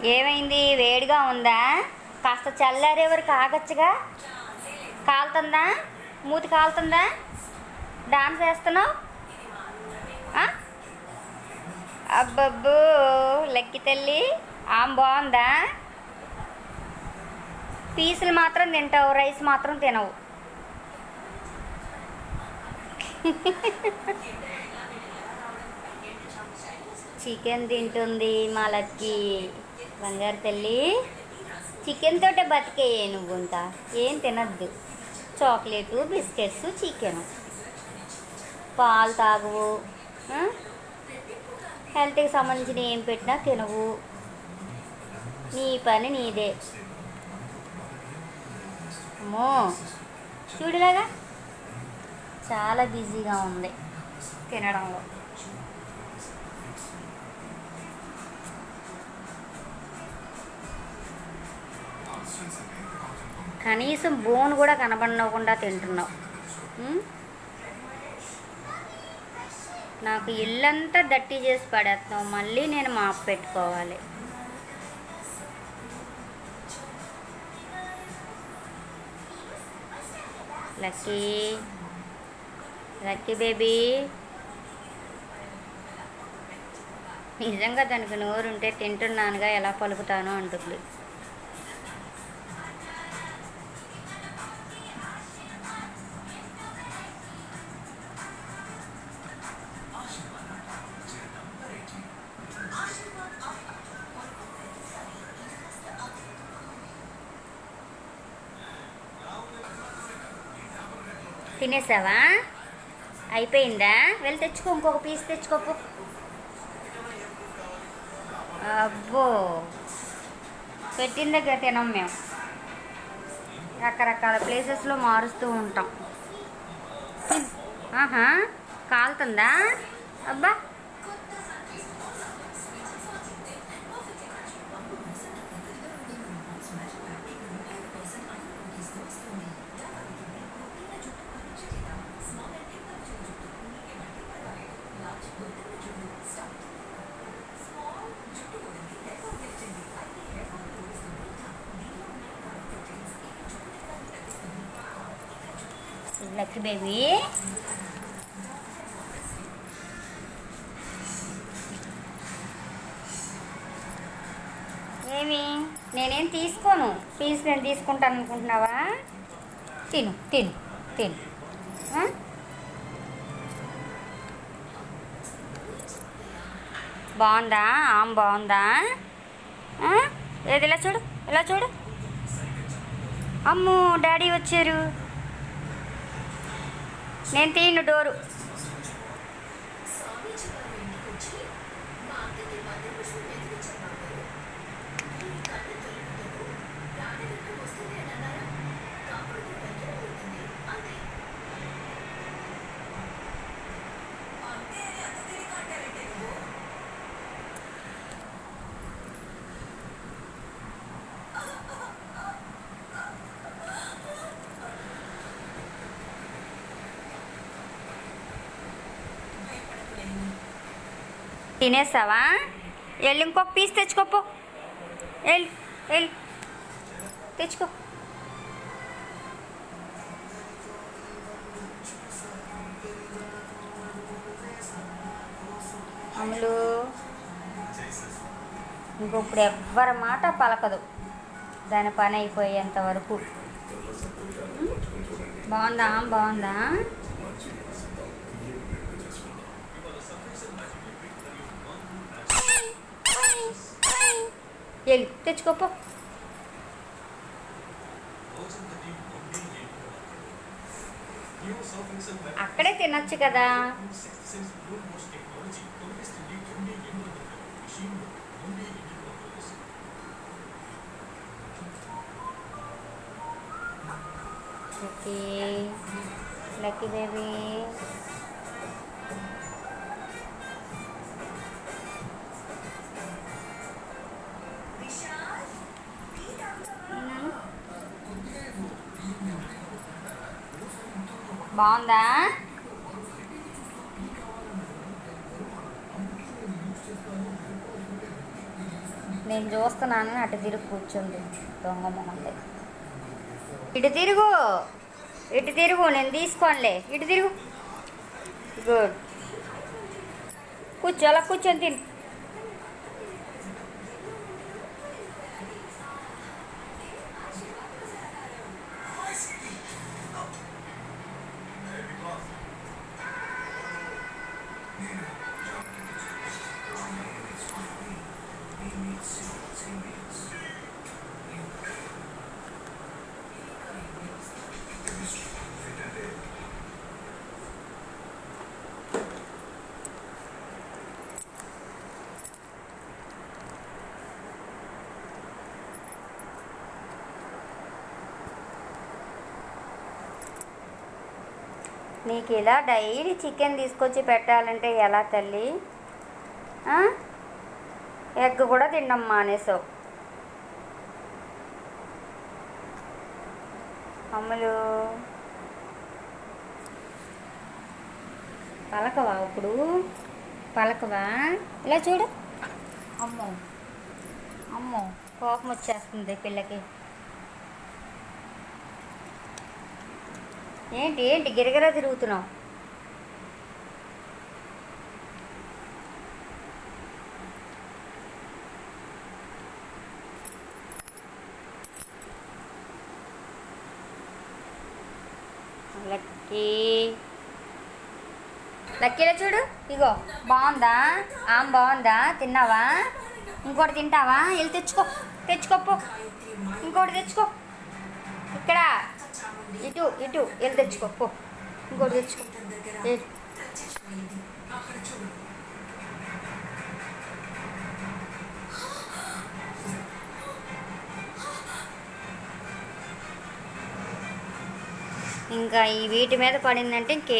ఏమైంది? వేడిగా ఉందా? కాస్త చల్లారే వరకు ఆగచ్చుగా. కాలుతుందా? మూతి కాలుతుందా? డాన్స్ వేస్తున్నావు? అబ్బబ్బో, లక్కి తల్లి ఆమె బాగుందా? పీసులు మాత్రం తింటావు, రైస్ మాత్రం తినవు. చికెన్ తింటుంది మా లక్కి. బంగారు తల్లి, చికెన్ తోటే బతికేయే నువ్వు. ఇంకా ఏం తినద్దు. Chocolate, biscuits, chicken. పాలు తాగవు. హెల్త్కి సంబంధించిన ఏం పెట్టినా తినవు. నీ పని నీదే. అమ్మో, చూడులాగా చాలా బిజీగా ఉంది తినడంలో. కనీసం బోన్ కూడా కనబడకుండా తింటున్నావు. నాకు ఇల్లంతా దట్టి చేసి పడేస్తున్నావు. మళ్ళీ నేను మాపు పెట్టుకోవాలి. లక్కీ, లక్కీ బేబీ, నిజంగా దానికి నోరుంటే తింటున్నానుగా ఎలా పలుకుతానో అంటుంది. తినేసావా? అయిపోయిందా? వెళ్ళి తెచ్చుకో, ఇంకొక పీస్ తెచ్చుకోపు. అబ్బో, పెట్టిన దగ్గర తినం మేము. రకరకాల ప్లేసెస్లో మారుస్తూ ఉంటాం. ఆహా, కాలుతుందా? అబ్బా, లక్కీ బేబీ. ఏమి, నేనేం తీసుకోను. పీస్ నేను తీసుకుంటాను అనుకుంటున్నావా? తిను తిను తిను. బాగుందా? ఆమె బాగుందా? ఏది? ఇలా చూడు, ఇలా చూడు. అమ్మో, డాడీ వచ్చారు. నేను తీను డోరు. తినేసావా? వెళ్ళి ఇంకొక పీస్ తెచ్చుకోపో. వెళ్ళి వెళ్ళి తెచ్చుకో. అమ్ములు ఇంకొప్పుడు ఎవ్వరి మాట పలకదు, దాని పని అయిపోయేంత వరకు. బాగుందా? బాగుందా? వెళ్ళి తెచ్చుకోపో. అక్కడే తినొచ్చు కదా. Okay lucky baby. బాగుందా? నేను చూస్తున్నాను, అటు తిరుగు కూర్చుంది దొంగ మొహంది. ఇటు తిరుగు, ఇటు తిరుగు, నేను తీసుకోనులే, ఇటు తిరుగు. గుడ్. కూర్చో, అలా కూర్చొని తిను. నీకు ఇలా డైలీ చికెన్ తీసుకొచ్చి పెట్టాలంటే ఎలా తల్లి? ఎగ్ కూడా తినడం మానేసావు. అమ్ములు పలకవా ఇప్పుడు? పలకవా? ఇలా చూడు. అమ్మో అమ్మో, కోపం వచ్చేస్తుంది పిల్లకి. ఏంటి ఏంటి గిరగిరా తిరుగుతున్నావు? లక్కీ లక్కీలో చూడు. ఇగో బాగుందా? బాగుందా? తిన్నావా? ఇంకోటి తింటావా? వెళ్ళి తెచ్చుకో, తెచ్చుకోపో. ఇంకోటి తెచ్చుకో. ఇక్కడ ఇటు ఇటు వెళ్ళి తెచ్చుకో. ఇంకోటి తెచ్చుకో. ఇంకా ఈ వీటి మీద పడిందంటే ఇంకే